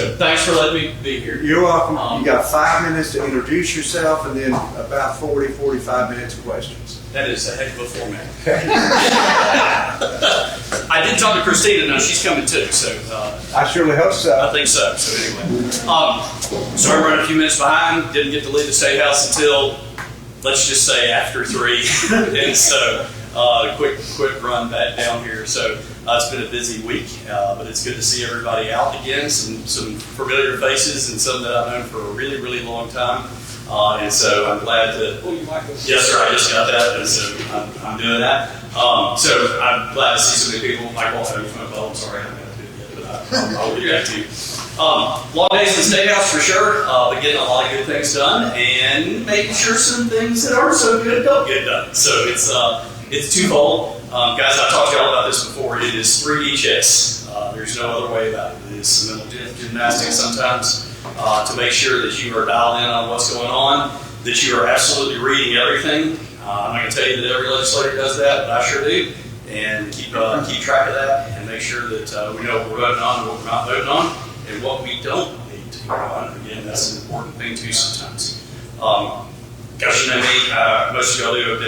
So thanks for letting me be here. You're welcome. You got 5 minutes to introduce yourself and then about 45 minutes of questions. That is a heck of a format. I did talk to Christina. Now she's coming too. So I surely hope so. I think so. So anyway, sorry, running a few minutes behind. Didn't get to leave the State House until, let's just say, after 3. And so quick run back down here. So it's been a busy week, but it's good to see everybody out again. Some familiar faces and some that I've known for a really, really long time. And so I'm glad to. Oh, you might go. Yes, sir. I just got that, and so I'm doing that. So I'm glad to see so many people. Michael, I'm sorry, I haven't got to do it yet, but I'll get back to you. Long days in the State House for sure, but getting a lot of good things done, and making sure some things that aren't so good don't get done. So it's twofold. Guys, I've talked to y'all about this before. It is 3D chess. There's no other way about it. It is some mental gymnastics sometimes to make sure that you are dialed in on what's going on, that you are absolutely reading everything. I'm not going to tell you that every legislator does that, but I sure do. And keep track of that and make sure that we know what we're voting on and what we're not voting on, and what we don't need to vote on. Again, that's an important thing too sometimes. Gosh, you know me, most of y'all do have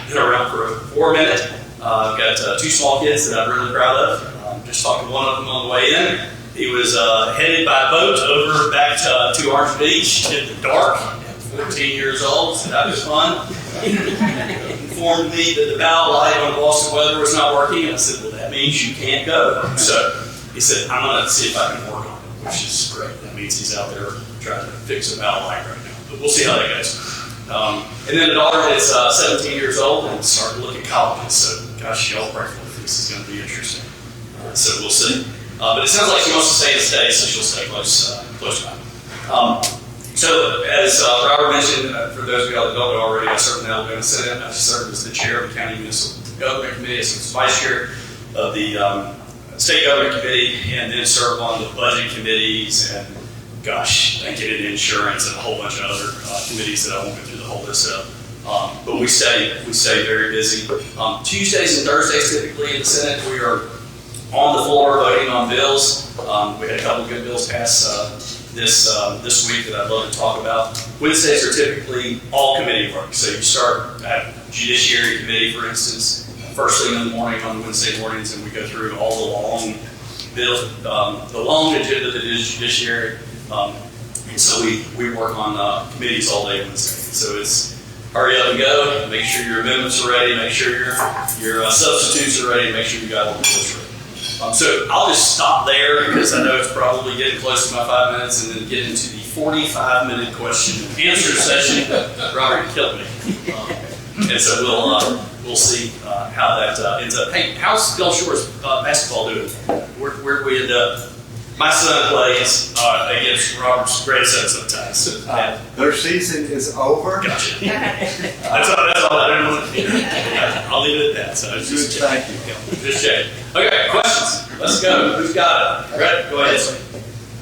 been around for a minute. I've got 2 small kids that I'm really proud of. Just talked to one of them on the way in. He was headed by boat over back to Orange Beach in the dark at 14 years old, so that was fun. Informed me that the bow light on Boston weather was not working, and I said, well, that means you can't go. So he said, I'm going to see if I can work on it, which is great. That means he's out there trying to fix a bow light right now. But we'll see how that goes. And then the daughter is 17 years old and started to look at colleges. So, gosh, y'all pray for me. This is going to be interesting. So we'll see. But it sounds like she wants to stay in the States, so she'll stay close by. So, as Robert mentioned, for those of y'all that don't know already, I served in the Alabama Senate. I served as the chair of the County Municipal Government Committee, as vice chair of the State Government Committee, and then served on the budget committees and, gosh, banking and insurance and a whole bunch of other committees that I won't go through the whole list of. But we stay very busy. Tuesdays and Thursdays, typically in the Senate, we are on the floor voting on bills. We had a couple of good bills pass this week that I'd love to talk about. Wednesdays are typically all committee work. So you start at Judiciary Committee, for instance, first thing in the morning on Wednesday mornings, and we go through all the long bills, the long agenda that is Judiciary. And so we work on committees all day Wednesday. So it's hurry up and go, make sure your amendments are ready, make sure your substitutes are ready, make sure you got all the bills ready. So I'll just stop there because I know it's probably getting close to my 5 minutes, and then get into the 45-minute question and answer session. Robert killed me. And so we'll see how that ends up. Hey, how's Gulf Shores basketball doing? Where do we end up? My son plays against Robert's grandson sometimes. Their season is over. Gotcha. That's all I didn't want to hear. I'll leave it at that. So just thank you. Just check. Okay, questions. Let's go. Who's got it? Brett, go ahead.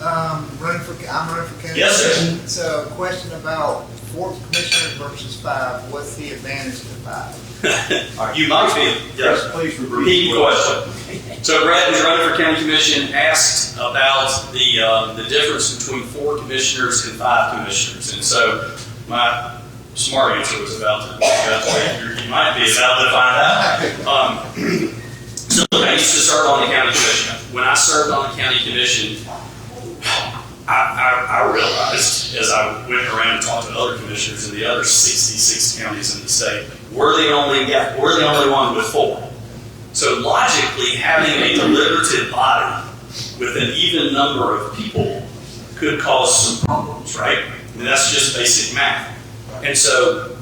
I'm running for county. Yes, sir. So, question about 4 commissioners versus 5. What's the advantage to 5? You might be. Yes, please repeat the question. So Brett, who's running for county commission, asked about the difference between 4 commissioners and 5 commissioners, and so my smart answer was about to you might be about to find out. So I used to serve on the county commission. When I served on the county commission, I realized as I went around and talked to other commissioners in the other 66 counties in the state, we're the only one with 4. So logically, having a deliberative body with an even number of people could cause some problems, right? I mean, that's just basic math. And so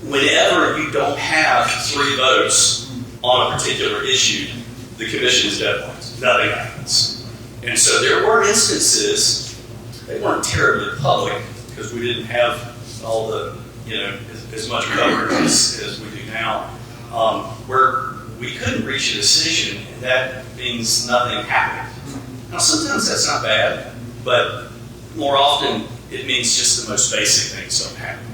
whenever you don't have 3 votes on a particular issue, the commission is deadlocked. Nothing happens. And so there were instances, they weren't terribly public because we didn't have all the, as much coverage as we do now, where we couldn't reach a decision, and that means nothing happened. Now, sometimes that's not bad, but more often it means just the most basic things don't happen.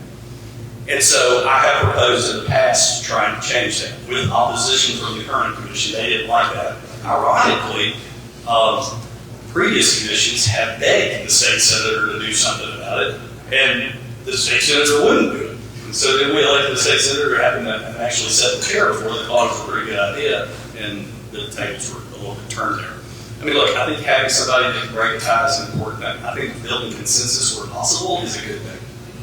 And so I have proposed in the past trying to change that with opposition from the current commission. They didn't like that. Ironically, previous commissions have begged the state senator to do something about it, and the state senator wouldn't do it. And so then we elected the state senator, having to actually set the chair before they thought it was a pretty good idea, and the tables were a little bit turned there. I mean, look, I think having somebody that can break ties is important. I think building consensus where possible is a good thing.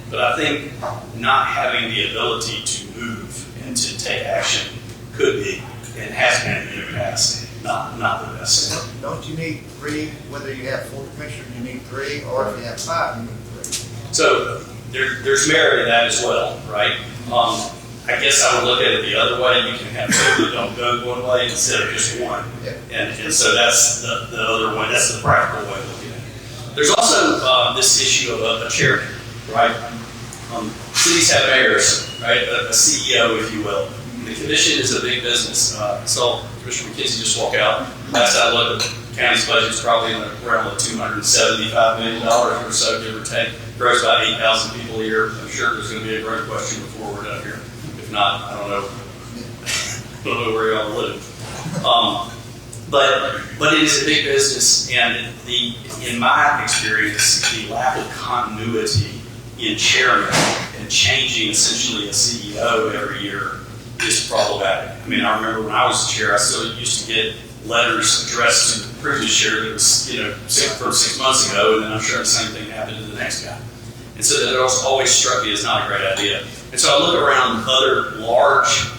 But I think not having the ability to move and to take action could be, and has been in the past, not the best. Don't you need three, whether you have 4 commissioners, you need 3, or if you have 5, you need 3? So there's merit in that as well, right? I guess I would look at it the other way. You can have 2 that don't go one way instead of just one. Yeah. And so that's the other way. That's the practical way of looking at it. There's also this issue of a chairman, right? Cities have mayors, right? A CEO, if you will. The commission is a big business. So Commissioner McKenzie just walked out. Last I looked, the county's budget is probably in the realm of $275 million or so, give or take. Grows about 8,000 people a year. I'm sure there's going to be a great question before we're done here. If not, I don't know. I don't know where y'all live. But it is a big business, and in my experience, the lack of continuity in chairman and changing essentially a CEO every year is problematic. I mean, I remember when I was the chair, I still used to get letters addressed to the previous chair that was, from 6 months ago, and then I'm sure the same thing happened to the next guy. And so that always struck me as not a great idea. And so I look around other large,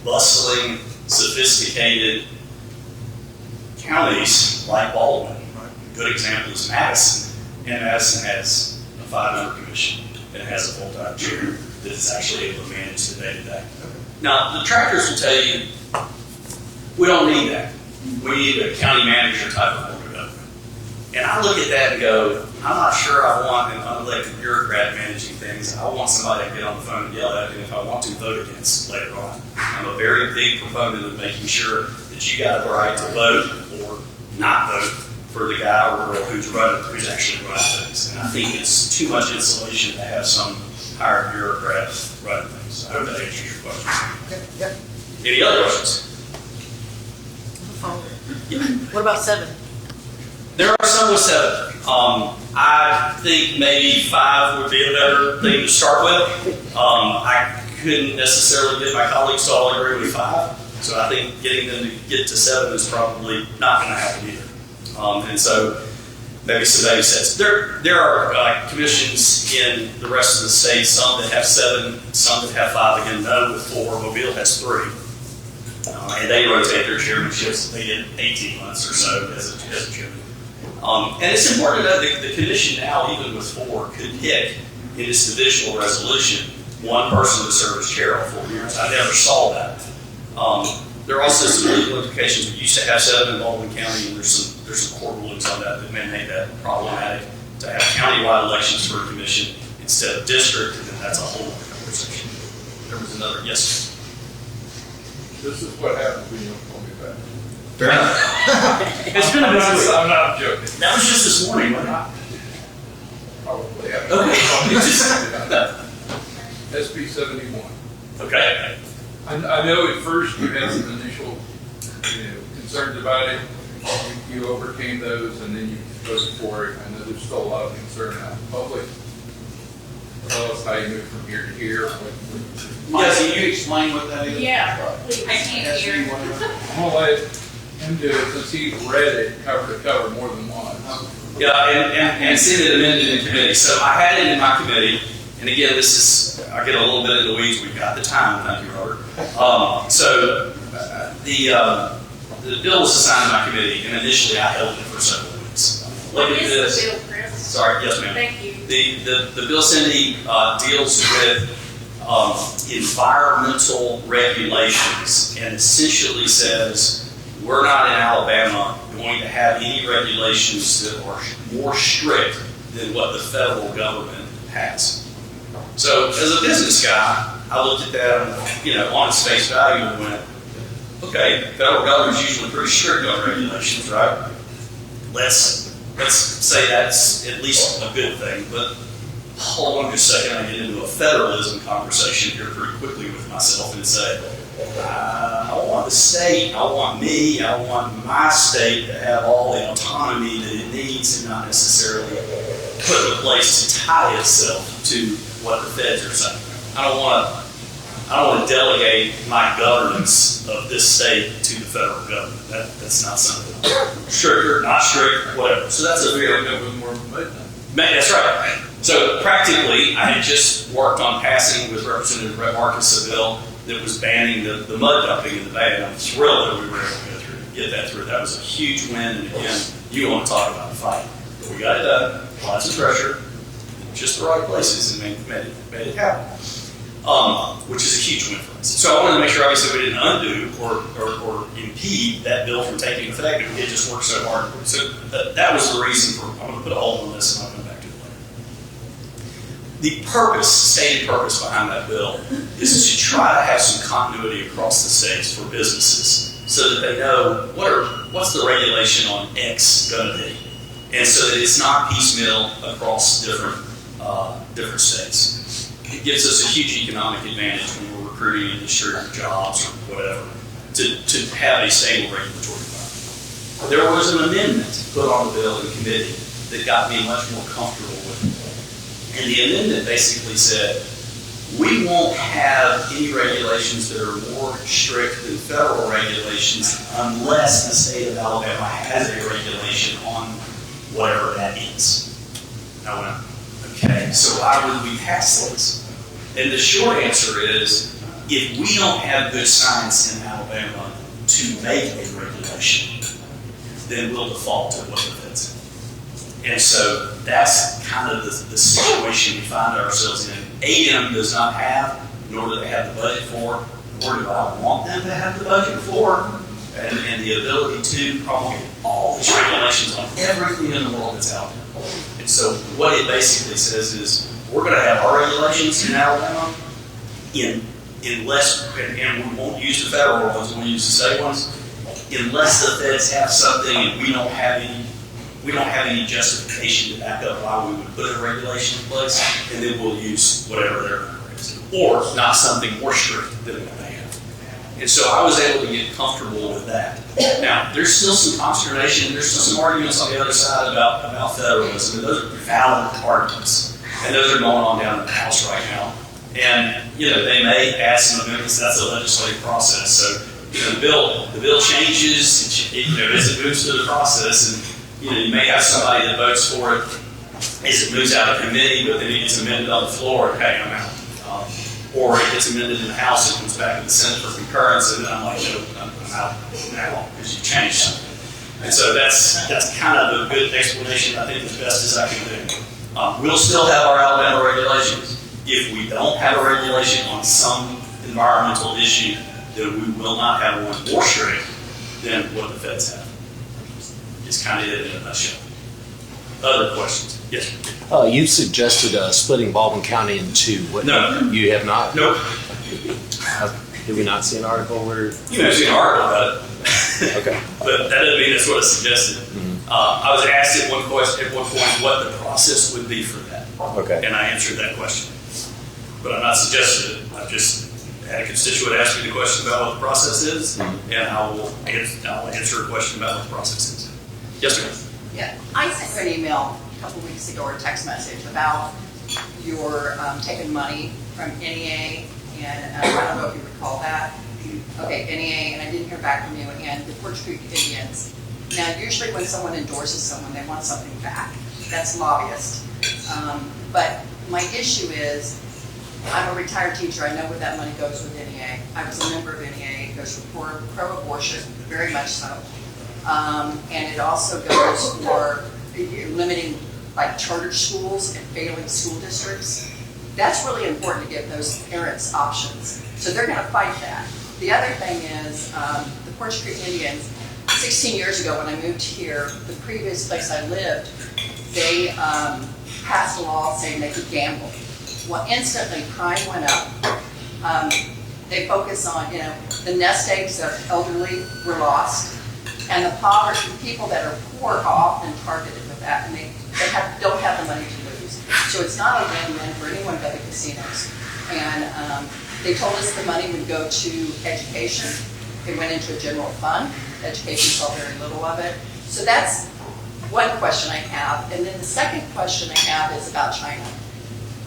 bustling, sophisticated counties like Baldwin. A good example is Madison. And Madison has a 5-member commission and has a full-time chair that is actually able to manage the day-to-day. Now, the trackers will tell you, we don't need that. We need a county manager type of board of government. And I look at that and go, I'm not sure I want an unelected bureaucrat managing things. I want somebody to get on the phone and yell at, and if I want to, vote against later on. I'm a very big proponent of making sure that you got the right to vote or not vote for the guy or girl who's actually running things. And I think it's too much insulation to have some hired bureaucrat running things. I hope that answers your question. Okay, yeah. Any other questions? What about 7? There are some with 7. I think maybe 5 would be a better thing to start with. I couldn't necessarily get my colleagues to all agree with 5, so I think getting them to get to 7 is probably not going to happen either. And so maybe some baby steps. There are commissions in the rest of the state, some that have 7, some that have 5. Again, none with 4. Mobile has 3. And they rotate their chairmanships. They get 18 months or so as a chairman. And it's important to know that the commission now, even with 4, could pick in its divisional resolution one person to serve as chair all 4 years. I never saw that. There are also some legal implications. We used to have 7 in Baldwin County, and there's some court rulings on that may make that problematic to have countywide elections for a commission instead of district, and then that's a whole other conversation. There was another, yes. This is what happens when you don't call me back. Fair enough. It's been a busy week. I'm not joking. That was just this morning, wasn't it? Probably, yeah. Okay. SB 71. Okay. I know at first you had some initial concerns about it. You overcame those and then you voted for it. I know there's still a lot of concern out in the public. Tell us how you move from here to here. Yes, can you explain what that is? Yeah, please. I can't hear. I'm going to let him do it since he read it cover to cover more than once. Yeah, and seen it amended in committee. So I had it in my committee, and again, this is, I get a little bit in the weeds. We've got the time. Thank you, Robert. The bill was assigned to my committee, and initially I held it for several weeks. What Look at is this. the bill, Chris? Sorry, yes, ma'am. Thank you. The bill, Cindy, deals with environmental regulations and essentially says we're not in Alabama going to have any regulations that are more strict than what the federal government has. So as a business guy, I looked at that on its face value and went, okay, federal government's usually pretty strict on regulations, right? Let's say that's at least a good thing, but hold on just a second, I get into a federalism conversation here pretty quickly with myself and say, I want the state, I want me, I want my state to have all the autonomy that it needs and not necessarily put in place to tie itself to what the feds are saying. I don't want to delegate my governance of this state to the federal government. That's not something. Stricter, not strict, whatever. So that's a very That was more movement. That's right. So practically, I had just worked on passing with Representative Brett Marcus a bill that was banning the mud dumping in the bay, and I'm thrilled that we were able to get that through. That was a huge win, and again, you want to talk about the fight. But we got it done, lots of pressure, just the right places, and made it happen, which is a huge win for us. So I wanted to make sure, obviously, we didn't undo or impede that bill from taking effect. It just worked so hard. So that was the reason for, I'm going to put a hold on this, and I'll come back to it later. The purpose, stated purpose behind that bill is to try to have some continuity across the states for businesses so that they know what's the regulation on X going to be. And so that it's not piecemeal across different states. It gives us a huge economic advantage when we're recruiting industry or jobs or whatever to have a stable regulatory environment. There was an amendment put on the bill in committee that got me much more comfortable with it. And the amendment basically said, we won't have any regulations that are more strict than federal regulations unless the state of Alabama has a regulation on whatever that is. I went, okay, so why would we pass this? And the short answer is, if we don't have good science in Alabama to make a regulation, then we'll default to what the feds say. And so that's kind of the situation we find ourselves in. AM does not have, nor do they have the budget for, nor do I want them to have the budget for, and the ability to promulgate all these regulations on everything in the world that's out there. And so what it basically says is, we're going to have our regulations in Alabama, unless, and we won't use the federal ones, we'll use the state ones, unless the feds have something and we don't have any justification to back up why we would put a regulation in place, and then we'll use whatever their number is. Or not something more strict than what they have. And so I was able to get comfortable with that. Now, there's still some consternation, there's still some arguments on the other side about federalism, and those are valid arguments. And those are going on down in the House right now. And, they may add some amendments, that's a legislative process. So, the bill changes, as it moves through the process, and you may have somebody that votes for it as it moves out of committee, but then it gets amended on the floor, and hey, I'm out. Or it gets amended in the House, it comes back to the Senate for concurrence, and then I'm like, I'm out now because you've changed something. And so that's kind of a good explanation, I think, as best as I can do. We'll still have our Alabama regulations. If we don't have a regulation on some environmental issue, then we will not have one more strict than what the feds have. It's kind of it in a nutshell. Other questions? Yes, sir. You suggested splitting Baldwin County in two. No. You have not? Nope. Did we not see an article where? You may have seen an article about it. Okay. But that doesn't mean that's what I suggested. Mm-hmm. I was asked at one point what the process would be for that. Okay. And I answered that question. But I'm not suggesting it. I've just had a constituent ask me the question about what the process is, and I'll answer a question about what the process is. Yes, sir. Yeah, I sent you an email a couple weeks ago or a text message about your taking money from NEA, and I don't know if you recall that. Okay, NEA, and I didn't hear back from you, and the Porch Creek Indians. Now, usually when someone endorses someone, they want something back. That's lobbyist. But my issue is, I'm a retired teacher. I know where that money goes with NEA. I was a member of NEA. It goes for pro-abortion, very much so. And it also goes for limiting like charter schools and failing school districts. That's really important to give those parents options. So they're going to fight that. The other thing is the Porch Creek Indians, 16 years ago when I moved here, the previous place I lived, they passed a law saying they could gamble. Well, instantly crime went up. They focus on, the nest eggs that are elderly were lost. And the poverty, people that are poor are often targeted with that, and they don't have the money to lose. So it's not a win-win for anyone but the casinos. And they told us the money would go to education. It went into a general fund. Education saw very little of it. So that's one question I have. And then the second question I have is about China.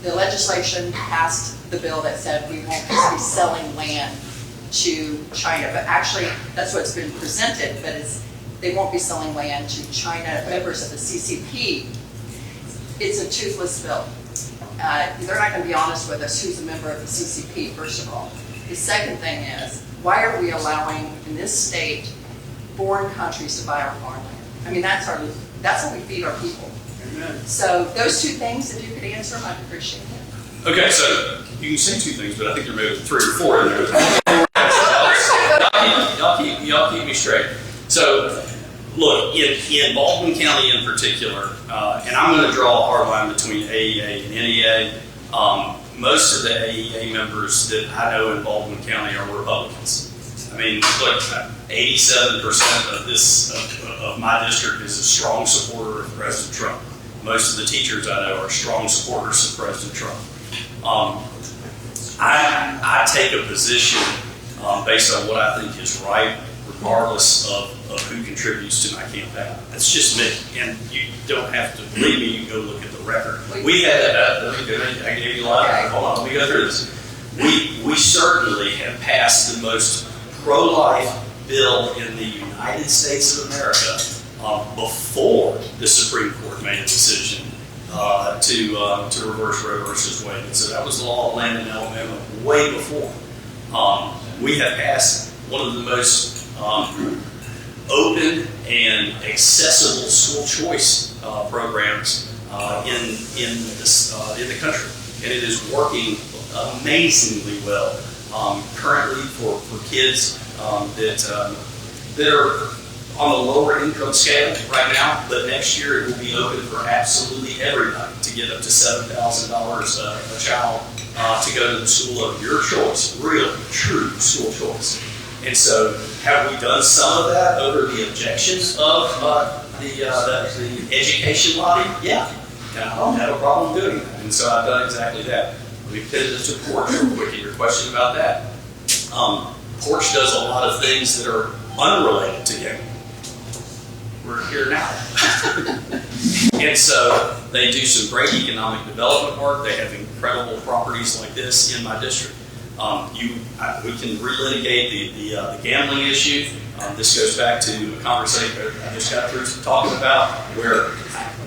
The legislation passed the bill that said we won't just be selling land to China, but actually that's what's been presented, but they won't be selling land to China members of the CCP. It's a toothless bill. They're not going to be honest with us who's a member of the CCP, first of all. The second thing is, why are we allowing in this state foreign countries to buy our farmland? I mean, that's how we feed our people. Amen. So those two things, if you could answer them, I'd appreciate it. Okay, so you can say two things, but I think there may be 3 or 4 in there. Y'all keep me straight. So, look, in Baldwin County in particular, and I'm going to draw a hard line between AEA and NEA. Most of the AEA members that I know in Baldwin County are Republicans. I mean, look, 87% of my district is a strong supporter of President Trump. Most of the teachers I know are strong supporters of President Trump. I take a position based on what I think is right, regardless of who contributes to my campaign. That's just me, and you don't have to believe me. You can go look at the record. We had I gave you a lot. Hold on, let me go through this. We certainly have passed the most pro-life bill in the United States of America before the Supreme Court made a decision to reverse Roe versus Wade. And so that was the law of land in Alabama way before. We have passed one of the most open and accessible school choice programs in the country, and it is working amazingly well. Currently, for kids that are on the lower income scale right now, but next year it will be open for absolutely everybody to get up to $7,000 a child to go to the school of your choice, real, true school choice. And so, have we done some of that over the objections of the education lobby? Yeah. And I don't have a problem doing that. And so I've done exactly that. Let me pivot to Porch real quick, and your question about that. Porch does a lot of things that are unrelated to gaming. We're here now. And so they do some great economic development work. They have incredible properties like this in my district. We can relitigate the gambling issue. This goes back to a conversation I just got through talking about, where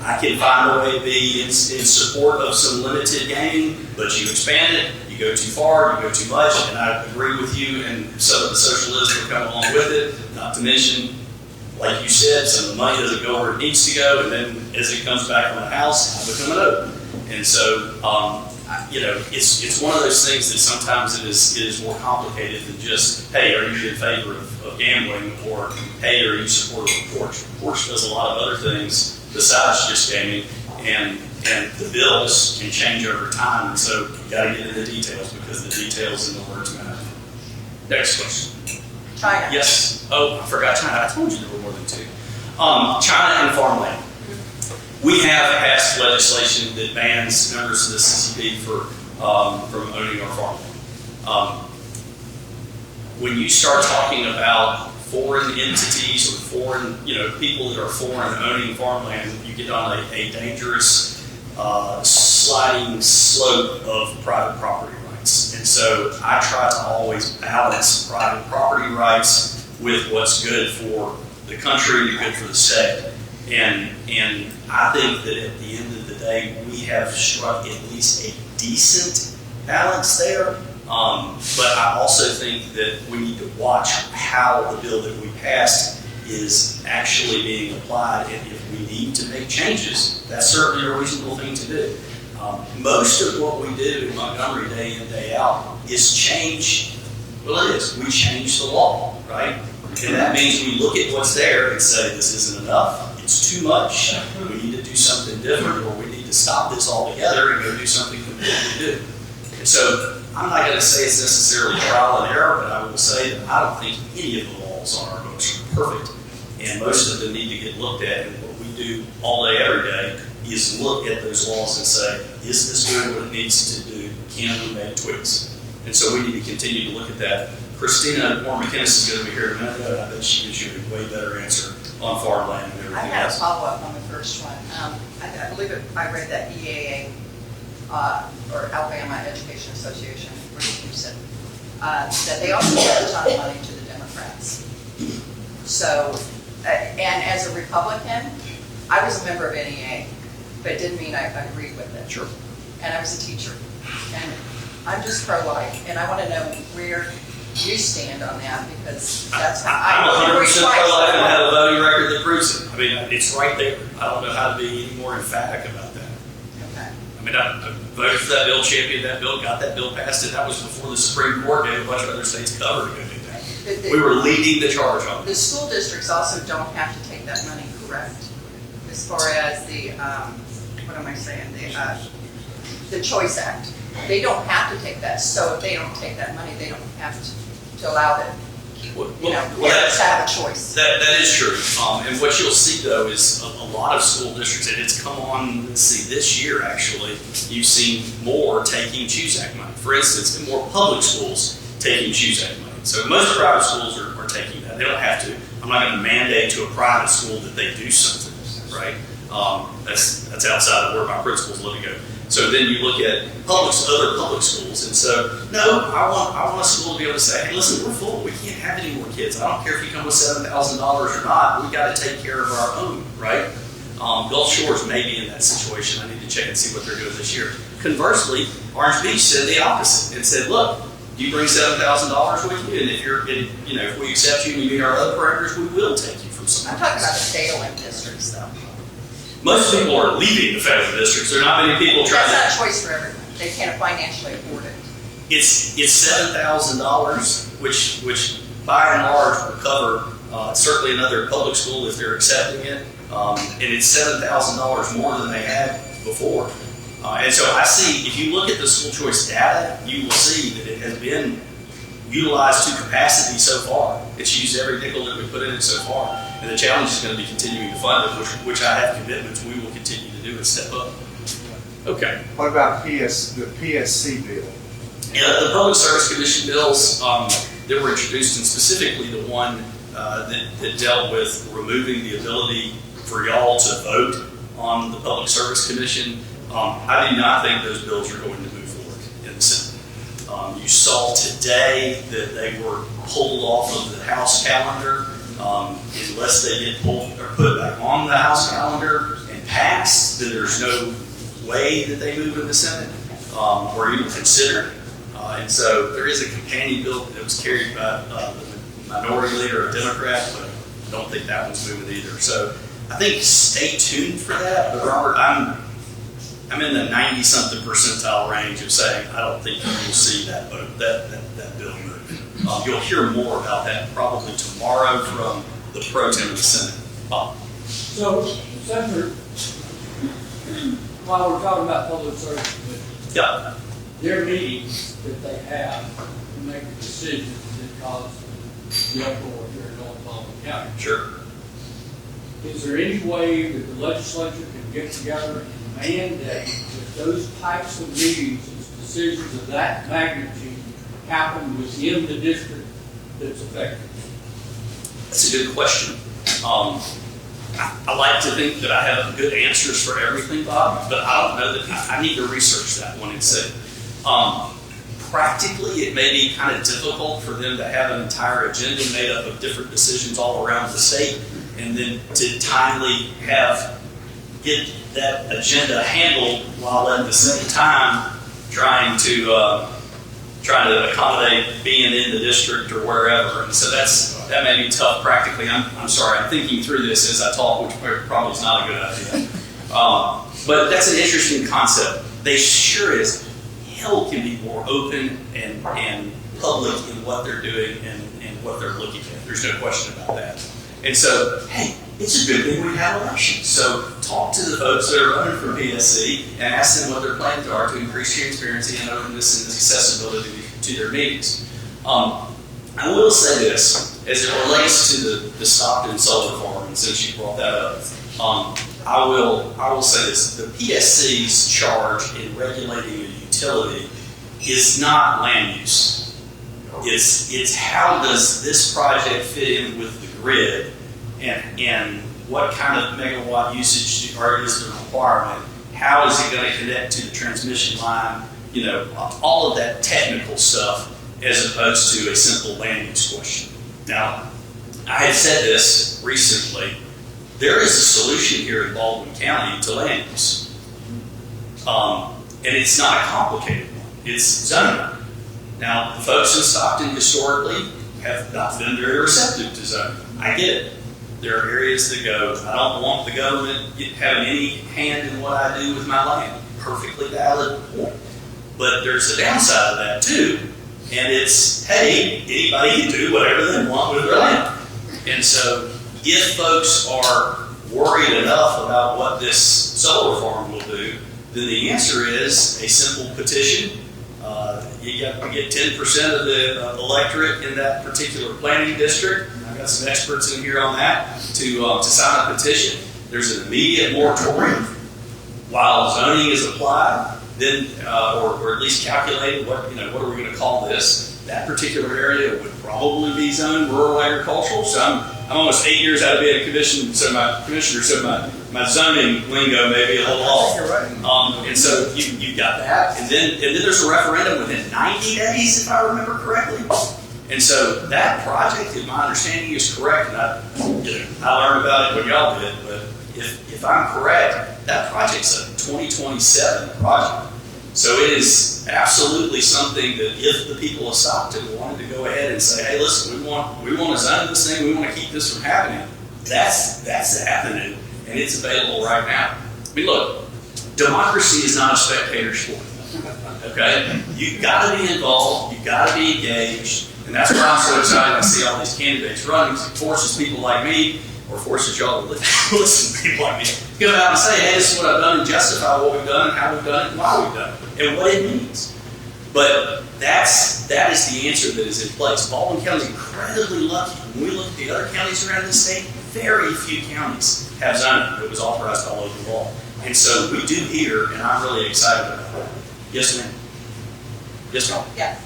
I can find a way to be in support of some limited gaming, but you expand it, you go too far, you go too much, and I agree with you and some of the socialism that come along with it, not to mention, like you said, some of the money doesn't go where it needs to go, and then as it comes back on the house, I become an owner. And so, it's one of those things that sometimes it is more complicated than just, hey, are you in favor of gambling, or hey, are you supportive of Porch? Porch does a lot of other things besides just gaming, and the bills can change over time, and so you got to get into the details, because the details and the words matter. Next question. China. Yes. Oh, I forgot China. I told you there were more than 2. China and farmland. We have passed legislation that bans members of the CCP from owning our farmland. When you start talking about foreign entities or foreign, people that are foreign owning farmland, you get on a dangerous sliding slope of private property rights. And so I try to always balance private property rights with what's good for the country and good for the state. And I think that at the end of the day, we have struck at least a decent balance there. But I also think that we need to watch how the bill that we passed is actually being applied, and if we need to make changes, that's certainly a reasonable thing to do. Most of what we do in Montgomery day in, day out is change. Well, it is. We change the law, right? And that means we look at what's there and say, this isn't enough, it's too much, we need to do something different, or we need to stop this altogether and go do something completely new. And so I'm not going to say it's necessarily trial and error, but I will say that I don't think any of the laws on our books are perfect, and most of them need to get looked at. And what we do all day, every day, is look at those laws and say, is this doing what it needs to do can be made tweaks. And so we need to continue to look at that. Christina Moore McInnes is going to be here in a minute, and I bet she gives you a way better answer on farmland and I everything had a else. follow-up on the first one. I believe I read that EAA, or Alabama Education Association, where you said, that they also give a ton of money to the Democrats. So, and as a Republican, I was a member of NEA, but it didn't mean I agreed with it. Sure. And I was a teacher. And I'm just pro-life, and I want to know where you stand on that, because that's how I'm 100% agree twice. pro-life and have a voting record that proves it. I mean, it's right there. I don't know how to be any more emphatic about that. Okay. I mean, I voted for that bill, championed that bill, got that bill passed, and that was before the Supreme Court gave a bunch of other states cover to go do that. We were leading the charge on The this. school districts also don't have to take that money, correct? As far as the, what am I saying, the Choice Act. They don't have to take that, so if they don't take that money, they don't have to allow them, parents to have a choice. That is true. And what you'll see, though, is a lot of school districts, and it's come on, let's see, this year, actually, you've seen more taking Choose Act money. For instance, more public schools taking Choose Act money. So most private schools are taking that. They don't have to. I'm not going to mandate to a private school that they do something, right? That's outside of where my principals live and go. So then you look at other public schools, and so, no, I want a school to be able to say, hey, listen, we're full. We can't have any more kids. I don't care if you come with $7,000 or not. We got to take care of our own, right? Gulf Shores may be in that situation. I need to check and see what they're doing this year. Conversely, Orange Beach said the opposite and said, look, you bring $7,000 with you, and if we accept you and you meet our other parameters, we will take you from I'm somewhere. talking about the failing districts, though. Most people are leaving the federal districts. There are not many people trying to. That's not a choice for everyone. They can't financially afford it. It's $7,000, which by and large will cover certainly another public school if they're accepting it, and it's $7,000 more than they had before. And so I see, if you look at the school choice data, you will see that it has been utilized to capacity so far. It's used every nickel that we put in it so far, and the challenge is going to be continuing to fund it, which I have commitments we will continue to do and step up. Okay. What about the PSC bill? Yeah, the Public Service Commission bills that were introduced, and specifically the one that dealt with removing the ability for y'all to vote on the Public Service Commission, I do not think those bills are going to move forward in the Senate. You saw today that they were pulled off of the House calendar unless they get pulled or put back on the House calendar and passed, then there's no way that they move in the Senate or even considered. And so there is a companion bill that was carried by the minority leader, a Democrat, but I don't think that one's moving either. So I think stay tuned for that. But Robert, I'm in the 90-something percentile range of saying I don't think you will see that bill move. You'll hear more about that probably tomorrow from the pro tem of the Senate. So, Senator, while we're talking about public service commission, Yeah. their meetings that they have to make the decisions that cause the uproar here in North Baldwin County. Sure. Is there any way that the legislature can get together and mandate that those types of meetings and decisions of that magnitude happen within the district that's affected? That's a good question. I like to think that I have good answers for everything, Bob, but I don't know that I need to research that one and see. Practically, it may be kind of difficult for them to have an entire agenda made up of different decisions all around the state, and then to timely get that agenda handled while at the same time trying to accommodate being in the district or wherever. And so that may be tough practically. I'm sorry, I'm thinking through this as I talk, which probably is not a good idea. But that's an interesting concept. They sure as hell can be more open and public in what they're doing and what they're looking at. There's no question about that. And so, hey, it's a good thing we have elections. So talk to the folks that are running for PSC and ask them what their plans are to increase transparency and openness and accessibility to their meetings. I will say this, as it relates to the Stockton solar farm, and since you brought that up, I will say this: the PSC's charge in regulating a utility is not land use. It's how does this project fit in with the grid, and what kind of megawatt usage is the requirement? How is it going to connect to the transmission line? You know, all of that technical stuff, as opposed to a simple land use question. Now, I had said this recently. There is a solution here in Baldwin County to land use, and it's not a complicated one. It's zoning. Now, the folks in Stockton historically have not been very receptive to zoning. I get it. There are areas that go, I don't want the government having any hand in what I do with my land. Perfectly valid point. But there's a downside of that too, and it's, hey, anybody can do whatever they want with their land. And so, if folks are worried enough about what this solar farm will do, then the answer is a simple petition. You got to get 10% of the electorate in that particular planning district. I've got some experts in here on that to sign a petition. There's an immediate moratorium while zoning is applied, then or at least calculated what are we going to call this? That particular area would probably be zoned rural agricultural. So I'm almost 8 years out of being a commissioner, so my zoning lingo may be a little off. You're right. And so you got that, and then there's a referendum within 90 days, if I remember correctly. And so that project, if my understanding is correct, and I learned about it when y'all did, but if I'm correct, that project's a 2027 project. So it is absolutely something that if the people of Stockton wanted to go ahead and say, hey, listen, we want to zone this thing, we want to keep this from happening, that's the avenue, and it's available right now. I mean, look, democracy is not a spectator sport. Okay? You've got to be involved, you've got to be engaged, and that's why I'm so excited to see all these candidates running, because it forces people like me, or forces y'all to listen to people like me, to go out and say, hey, this is what I've done, and justify what we've done, and how we've done it, and why we've done it, and what it means. But that is the answer that is in place. Baldwin County is incredibly lucky. When we look at the other counties around the state, very few counties have zoning that was authorized by local law. And so we do here, and I'm really excited about that. Yes, ma'am. Yes, ma'am. Yes.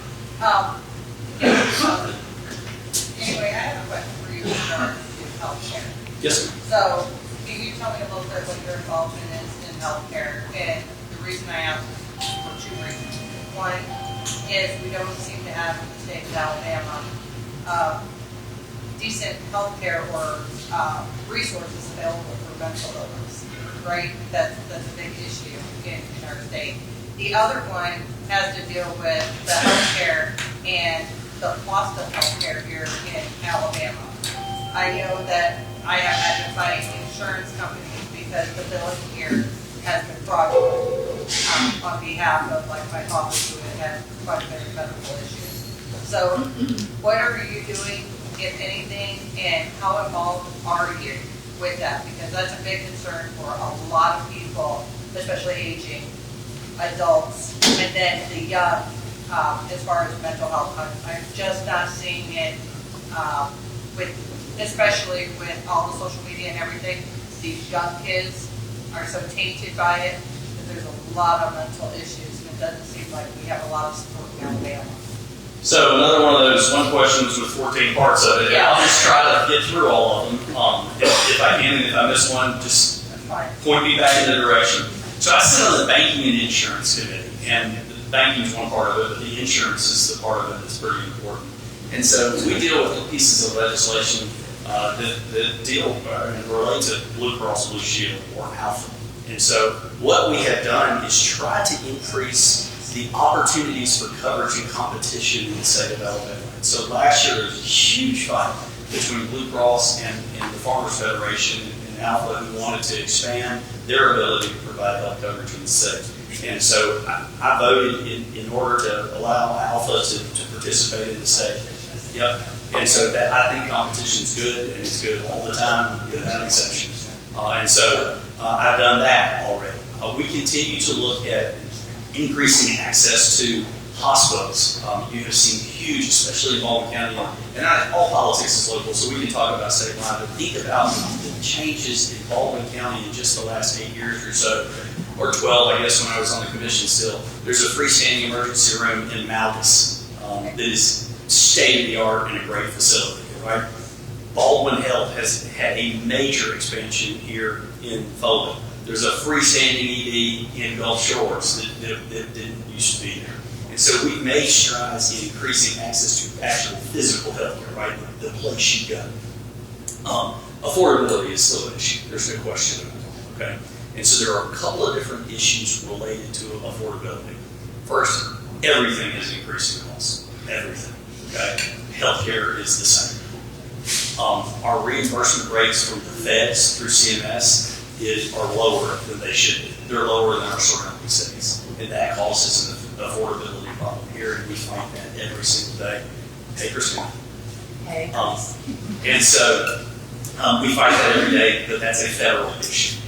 Anyway, I have a question for you regarding healthcare. Yes, ma'am. So, can you tell me a little bit what your involvement is in healthcare? And the reason I ask is for two reasons. One is we don't seem to have in the state of Alabama decent healthcare or resources available for mental illness, right? That's a big issue in our state. The other one has to deal with the healthcare and the cost of healthcare here in Alabama. I know that I have had to fight insurance companies because the billing here has been fraudulent on behalf of like my father who had quite a bit of medical issues. So what are you doing, if anything, and how involved are you with that? Because that's a big concern for a lot of people, especially aging adults, and then the young, as far as mental health. I'm just not seeing it especially with all the social media and everything. These young kids are so tainted by it that there's a lot of mental issues, and it doesn't seem like we have a lot of support in Alabama. So another one of those one questions with 14 parts of it. Yeah. I'll just try to get through all of them. If I can, and if I miss one, just point me back in the direction. So I sit on the Banking and Insurance Committee, and banking is one part of it, but the insurance is the part of it that's pretty important. And so we deal with the pieces of legislation that deal and relate to Blue Cross Blue Shield or Alpha. And so what we have done is try to increase the opportunities for coverage and competition in the state of Alabama. And so last year there was a huge fight between Blue Cross and the Farmers Federation and Alpha, who wanted to expand their ability to provide health coverage in the state. And so I voted in order to allow Alpha to participate in the state. Yep. And so that, I think competition is good, and it's good all the time, without exception. And so I've done that already. We continue to look at increasing access to hospitals. You have seen huge, especially in Baldwin County, and all politics is local, so we can talk about statewide, but think about the changes in Baldwin County in just the last 8 years or so. or 12, I guess, when I was on the commission still. There's a freestanding emergency room in Malice that is state-of-the-art and a great facility, right? Baldwin Health has had a major expansion here in Foley. There's a freestanding ED in Gulf Shores that didn't used to be there. And so we've made strides in increasing access to actual physical health care, right? The place you go. Affordability is still an issue. There's no question about it, okay? And so there are a couple of different issues related to affordability. First, everything is increasing costs. Everything, okay? Healthcare is the same. Our reimbursement rates from the feds through CMS are lower than they should be. They're lower than our surrounding cities. And that causes an affordability problem here, and we find that every single day. Takers count. And so we fight that every day, but that's a federal issue.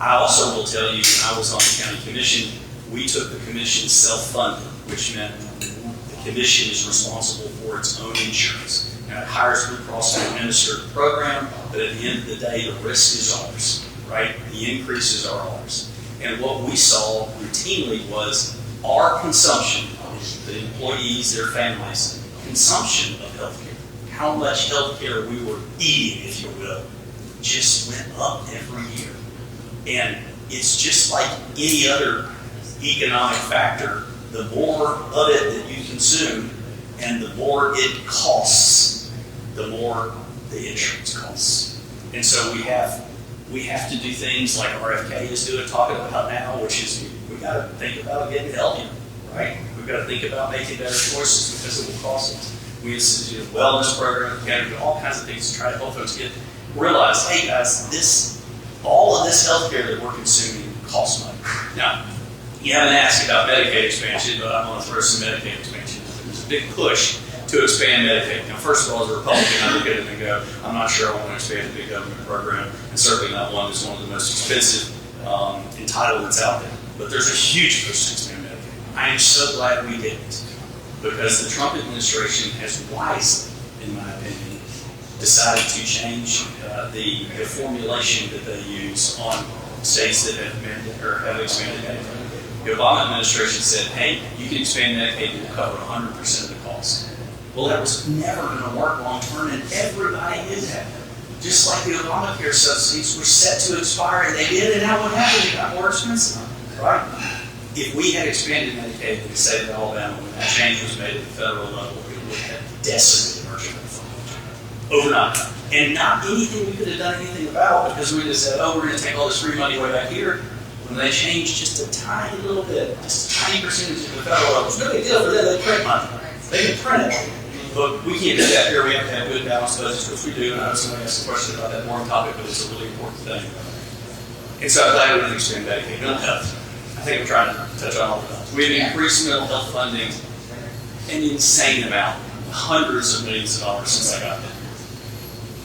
I also will tell you, when I was on the county commission, we took the commission self-funded, which meant the commission is responsible for its own insurance. Now, it hires Blue Cross to administer the program, but at the end of the day, the risk is ours, right? The increases are ours. And what we saw routinely was our consumption, the employees, their families, consumption of healthcare, how much healthcare we were eating, if you will, just went up every year. And it's just like any other economic factor, the more of it that you consume and the more it costs, the more the insurance costs. And so we have to do things like RFK is talking about now, which is we got to think about getting healthier, right? We've got to think about making better choices because it will cost us. We instituted a wellness program, we got to do all kinds of things to try to help folks realize, hey guys, all of this healthcare that we're consuming costs money. Now, you haven't asked about Medicaid expansion, but I'm going to throw some Medicaid expansion. There's a big push to expand Medicaid. Now, first of all, as a Republican, I look at it and go, I'm not sure I want to expand a big government program, and certainly not one that's one of the most expensive entitlements out there. But there's a huge push to expand Medicaid. I am so glad we didn't, because the Trump administration has wisely, in my opinion, decided to change the formulation that they use on states that have expanded Medicaid. The Obama administration said, hey, you can expand Medicaid and we'll cover 100% of the cost. Well, that was never going to work long term, and everybody did that. Just like the Obamacare subsidies were set to expire, and they did, and now what happened? It got more expensive, right? If we had expanded Medicaid in the state of Alabama when that change was made at the federal level, it would have decimated our children overnight. And not anything we could have done anything about, because we just said, oh, we're going to take all this free money way back here. When they changed just a tiny little bit, just a tiny percentage of the federal level, it's no big deal for them. They print money. They can print it. But we can't do that here. We have to have good balanced budgets, which we do. And I know somebody asked a question about that more on topic, but it's a really important thing. And so I'm glad we didn't expand Medicaid. Mental health. I think I'm trying to touch on all of that. We've increased mental health funding an insane amount, hundreds of millions of dollars since I got there.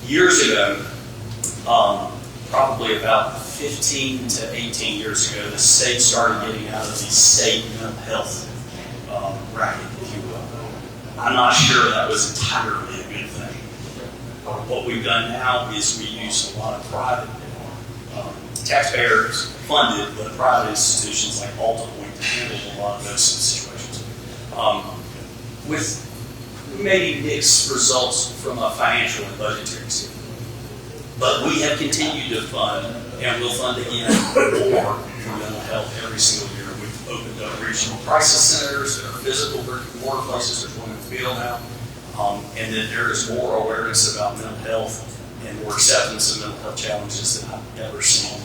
Years ago, probably about 15 to 18 years ago, the state started getting out of the state mental health racket, if you will. I'm not sure that was entirely a good thing. What we've done now is we use a lot of private, taxpayers funded, but private institutions like Alta Point to handle a lot of those situations. With maybe mixed results from a financial and budgetary standpoint. But we have continued to fund, and will fund again more for mental health every single year. We've opened up regional crisis centers, there are physical more places, there's one in the field now, and then there is more awareness about mental health and more acceptance of mental health challenges than I've ever seen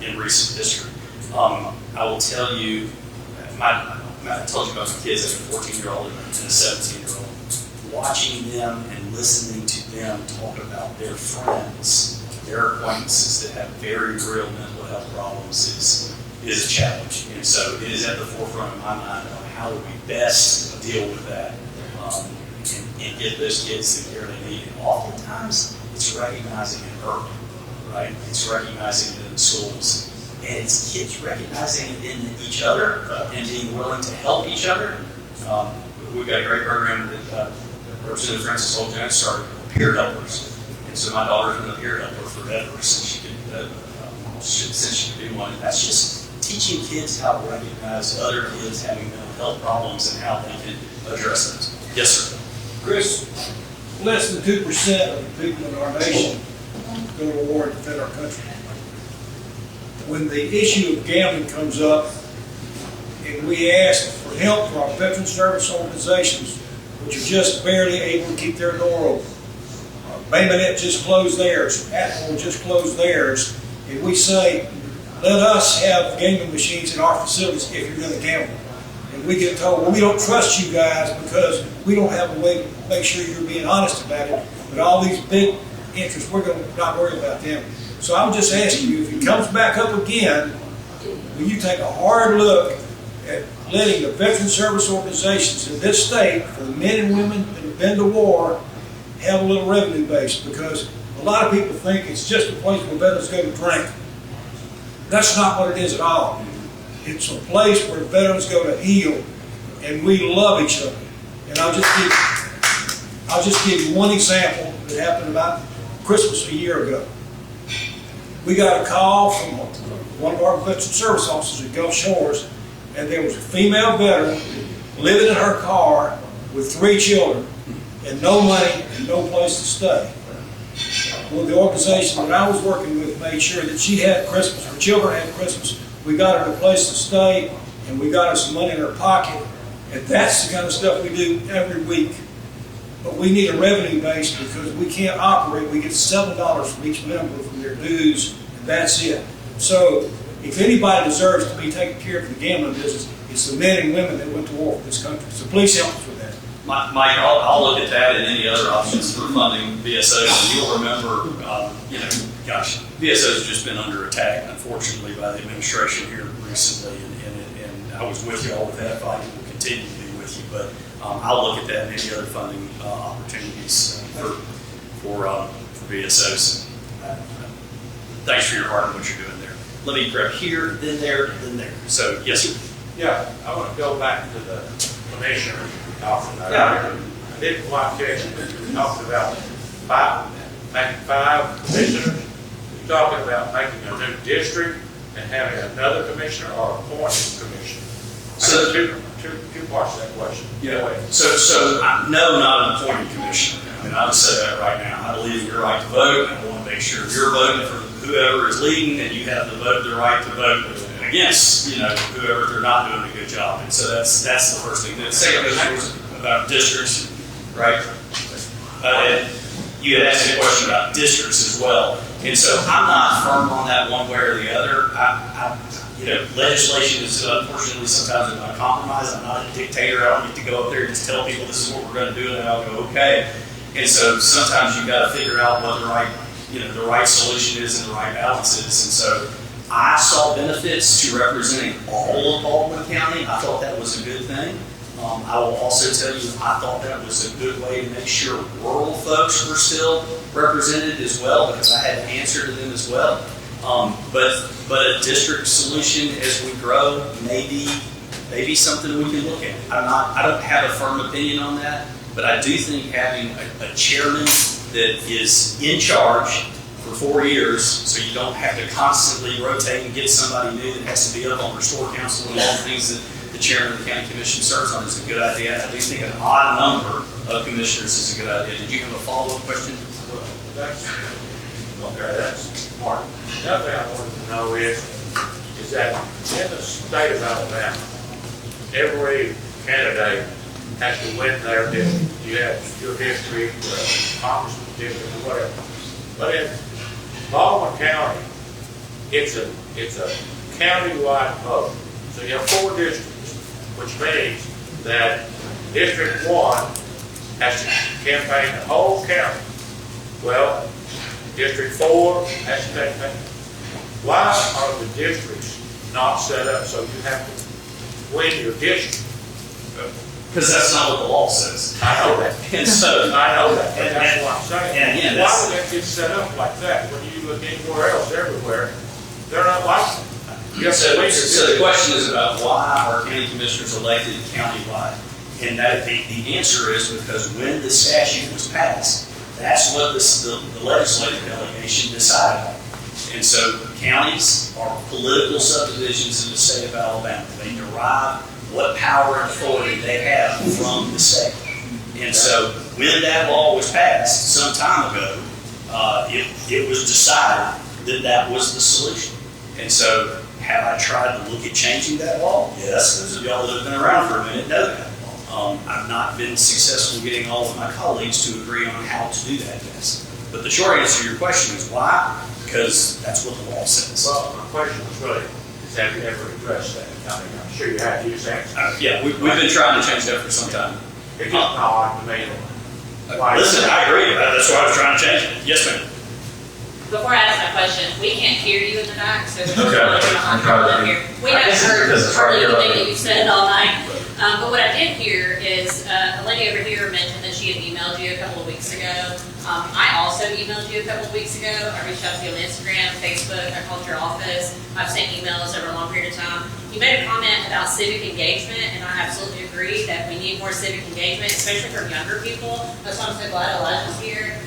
in recent history. I will tell you, I told you about my kids, I have a 14-year-old and a 17-year-old. Watching them and listening to them talk about their friends, their acquaintances that have very real mental health problems is a challenge. And so it is at the forefront of my mind on how do we best deal with that and get those kids the care they need. And oftentimes, it's recognizing it early, right? It's recognizing it in the schools. And it's kids recognizing it in each other and being willing to help each other. We've got a great program that Representative Francis Holt-Jones started, peer helpers. And so my daughter's been a peer helper forever since since you've been one, and that's just teaching kids how to recognize other kids having mental health problems and how they can address those. Yes, sir. Chris, less than 2% of the people in our nation go to war to defend our country. When the issue of gambling comes up and we ask for help from our veteran service organizations, which are just barely able to keep their door open, Bay Minette just closed theirs, Atmore just closed theirs, and we say, let us have gaming machines in our facilities if you're going to gamble. And we get told, well, we don't trust you guys because we don't have a way to make sure you're being honest about it. But all these big interests, we're going to not worry about them. So I'm just asking you, if it comes back up again, will you take a hard look at letting the veteran service organizations in this state, for the men and women that have been to war, have a little revenue base? Because a lot of people think it's just a place where veterans go to drink. That's not what it is at all. It's a place where veterans go to heal, and we love each other. And I'll just give you one example that happened about Christmas a year ago. We got a call from one of our veteran service officers at Gulf Shores, and there was a female veteran living in her car with 3 children and no money and no place to stay. Well, the organization that I was working with made sure that she had Christmas, her children had Christmas. We got her a place to stay, and we got her some money in her pocket. And that's the kind of stuff we do every week. But we need a revenue base because we can't operate. We get $7 from each member from their dues, and that's it. So if anybody deserves to be taken care of in the gambling business, it's the men and women that went to war for this country. So please help us with that. Mike, I'll look at that and any other options for funding VSOs. And you'll remember, VSOs have just been under attack, unfortunately, by the administration here recently. And I was with you all with that fight and will continue to be with you. But I'll look at that and any other funding opportunities for VSOs. Thanks for your heart and what you're doing there. Let me grab here, then there, then there. So, yes, sir. Yeah, I want to go back to the commissioner talking about. Yeah. I didn't quite catch it. You talked about making 5 commissioners. You're talking about making a new district and having another commissioner or appointing commissioner. So two parts of that question. Yeah. So no, not an appointed commissioner. I mean, I'll say that right now. I believe in your right to vote. I want to make sure you're voting for whoever is leading, and you have the right to vote against, whoever they're not doing a good job. And so that's the first thing. The second is about districts, right? And you had asked me a question about districts as well. And so I'm not firm on that one way or the other. Legislation is unfortunately sometimes a compromise. I'm not a dictator. I don't get to go up there and just tell people this is what we're going to do, and I'll go, okay. And so sometimes you've got to figure out what the right solution is and the right balance is. And so I saw benefits to representing all of Baldwin County. I thought that was a good thing. I will also tell you, I thought that was a good way to make sure rural folks were still represented as well, because I had to answer to them as well. But a district solution as we grow may be something we can look at. I don't have a firm opinion on that, but I do think having a chairman that is in charge for 4 years, so you don't have to constantly rotate and get somebody new that has to be up on restore council and all the things that the chairman of the county commission serves on is a good idea. I do think an odd number of commissioners is a good idea. Did you have a follow-up question? That's smart. Another thing I wanted to know is that in the state of Alabama, every candidate has to win their district. You have your district, congressman's district, or whatever. But in Baldwin County, it's a county-wide vote. So you have 4 districts, which means that District 1 has to campaign the whole county. Well, District 4 has to campaign. Why are the districts not set up so you have to win your district? Because that's not what the law says. I know that. And so I know that. But that's what I'm saying. and Why would that get set up like that? When you look anywhere else, everywhere, they're not like that. So the question is about why are county commissioners elected countywide? And that the answer is because when the statute was passed, that's what the legislative delegation decided on. And so Counties are political subdivisions in the state of Alabama. They derive what power and authority they have from the state. And so when that law was passed some time ago, it was decided that that was the solution. And so have I tried to look at changing that law? Yes, those of y'all that have been around for a minute know that. I've not been successful getting all of my colleagues to agree on how to do that yet. But the short answer to your question is why? Because that's what the law says. Well, my question was really, have you ever addressed that? I mean, I'm sure you have used that. Yeah, we've been trying to change that for some time. It gets odd to me. Listen, I agree. That's why I was trying to change it. Yes, ma'am. Before I ask my question, we can't hear you in the back, so Okay. we haven't heard hardly anything that you've said all night. But what I did hear is a lady over here mentioned that she had emailed you a couple of weeks ago. I also emailed you a couple of weeks ago. I reached out to you on Instagram, Facebook. I called your office. I've sent emails over a long period of time. You made a comment about civic engagement, and I absolutely agree that we need more civic engagement, especially from younger people. That's why I'm so glad Elijah's here.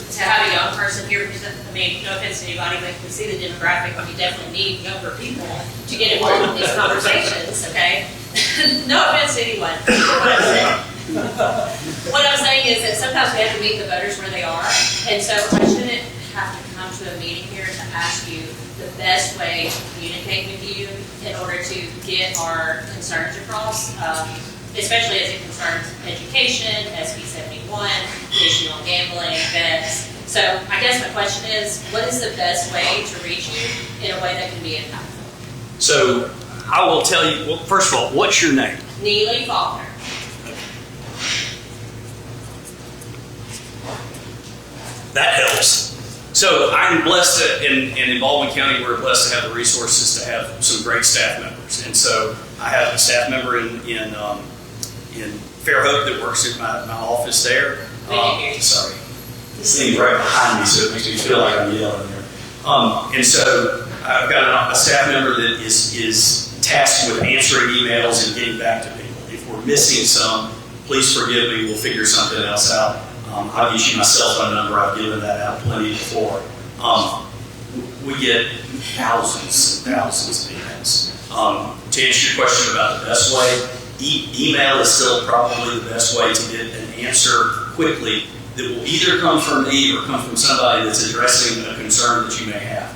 To have a young person here, because, I mean, no offense to anybody, but we see the demographic, but we definitely need younger people to get involved in these conversations, okay? No offense to anyone. What I'm saying is that sometimes we have to meet the voters where they are, and so I shouldn't have to come to a meeting here to ask you the best way to communicate with you in order to get our concerns across. Especially as it concerns education, SB 71, the issue on gambling, vets. So I guess my question is, what is the best way to reach you in a way that can be impactful? So I will tell you, well, first of all, what's your name? Neely Faulkner. That helps. So I'm blessed in Baldwin County, we're blessed to have the resources to have some great staff members. And so I have a staff member in Fairhope that works at my office there. Sorry. Sitting right behind me, so it makes me feel like I'm yelling there. And so I've got a staff member that is tasked with answering emails and getting back to people. If we're missing some, please forgive me, we'll figure something else out. I'll give you my cell phone number, I've given that out plenty before. We get thousands and thousands of emails. To answer your question about the best way, email is still probably the best way to get an answer quickly that will either come from me or come from somebody that's addressing a concern that you may have.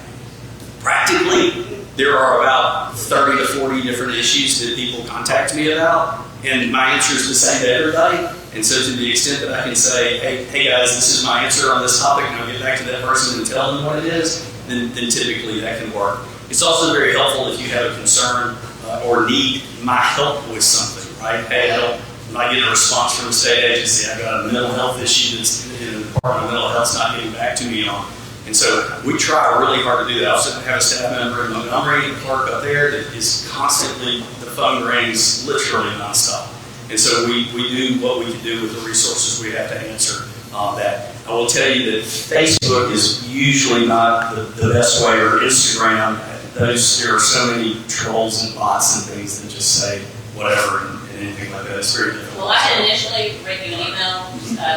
Practically, there are about 30 to 40 different issues that people contact me about, and my answer is the same to everybody. And so to the extent that I can say, hey guys, this is my answer on this topic, and I'll get back to that person and tell them what it is, then typically that can work. It's also very helpful if you have a concern or need my help with something, right? Hey, I'm not getting a response from the state agency. I've got a mental health issue that's in the Department of Mental Health's not getting back to me on. And so we try really hard to do that. I also have a staff member in Montgomery, a clerk up there, that is constantly, the phone rings literally nonstop. And so we do what we can do with the resources we have to answer that. I will tell you that Facebook is usually not the best way, or Instagram. There are so many trolls and bots and things that just say whatever and anything like that. It's very difficult. Well, I had initially written you an email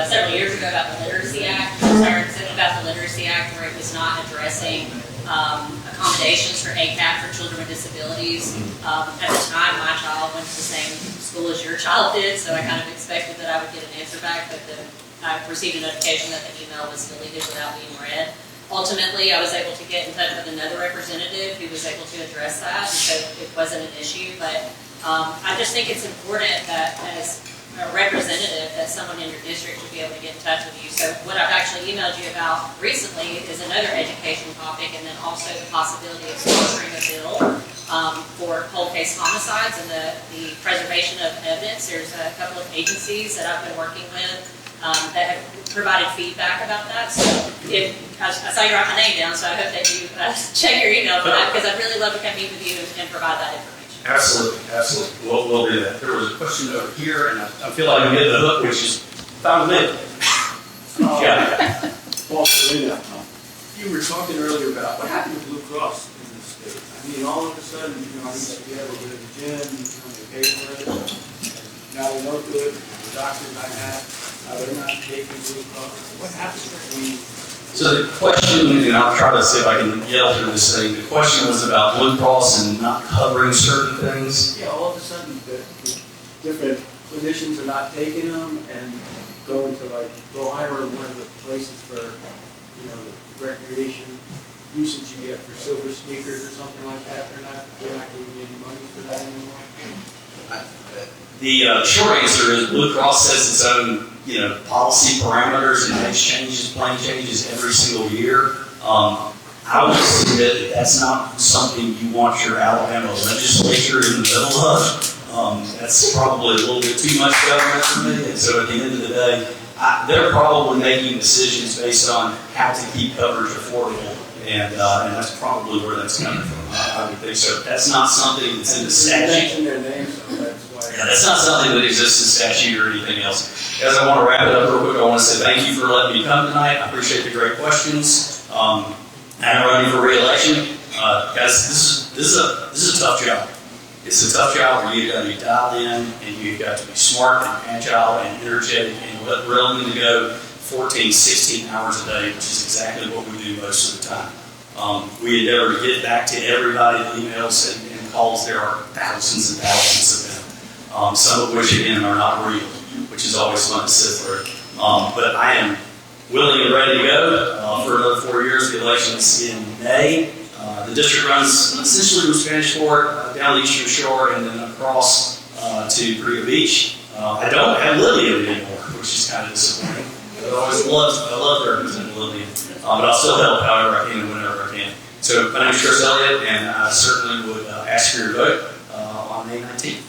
several years ago about the Literacy Act, concerns about the Literacy Act, where it was not addressing accommodations for ACAP for children with disabilities. At the time, my child went to the same school as your child did, so I kind of expected that I would get an answer back, but then I received a notification that the email was deleted without being read. Ultimately, I was able to get in touch with another representative who was able to address that, and so it wasn't an issue. But I just think it's important that as a representative, that someone in your district should be able to get in touch with you. So what I've actually emailed you about recently is another education topic, and then also the possibility of sponsoring a bill for cold case homicides and the preservation of evidence. There's a couple of agencies that I've been working with that have provided feedback about that. So I saw you write my name down, so I hope that you check your email for that, because I'd really love to come meet with you and provide that information. Absolutely, absolutely. We'll do that. There was a question over here, and I feel like I'm getting the hook, which is found with. Paul Selena, you were talking earlier about what happened with Blue Cross in this state. I mean, all of a sudden, I used to be able to go to the gym, they pay for it, and now they're no good. The doctors I have, they're not taking Blue Cross. What happens between So the question, and I'll try to see if I can yell through this thing, the question was about Blue Cross and not covering certain things. Yeah, all of a sudden, the different clinicians are not taking them and going to like Iowa, one of the places for, you know, the recreation usage you get for silver sneakers or something like that. They're not giving you any money for that anymore. The short answer is Blue Cross sets its own, policy parameters and makes changes, plan changes every single year. I would say that that's not something you want your Alabama legislature in the middle of. That's probably a little bit too much government for me. And so at the end of the day, they're probably making decisions based on how to keep coverage affordable. And that's probably where that's coming from. I would think so. That's not something that's in the statute. Their names, so that's why. Yeah, that's not something that exists in statute or anything else. Guys, I want to wrap it up real quick. I want to say thank you for letting me come tonight. I appreciate the great questions. I'm running for re-election. Guys, this is a tough job. It's a tough job where you've got to be dialed in and you've got to be smart and agile and energetic and willing to go 14, 16 hours a day, which is exactly what we do most of the time. We endeavor to get back to everybody, emails and calls. There are thousands and thousands of them, some of which, again, are not real, which is always fun to sit through. But I am willing and ready to go for another 4 years. The election's in May. The district runs essentially from Spanish Fork down the Eastern Shore and then across to Brea Beach. I don't have Lillian anymore, which is kind of disappointing. I love representing Lillian, but I'll still help however I can and whenever I can. So my name is Chris Elliott, and I certainly would ask for your vote on May 19th.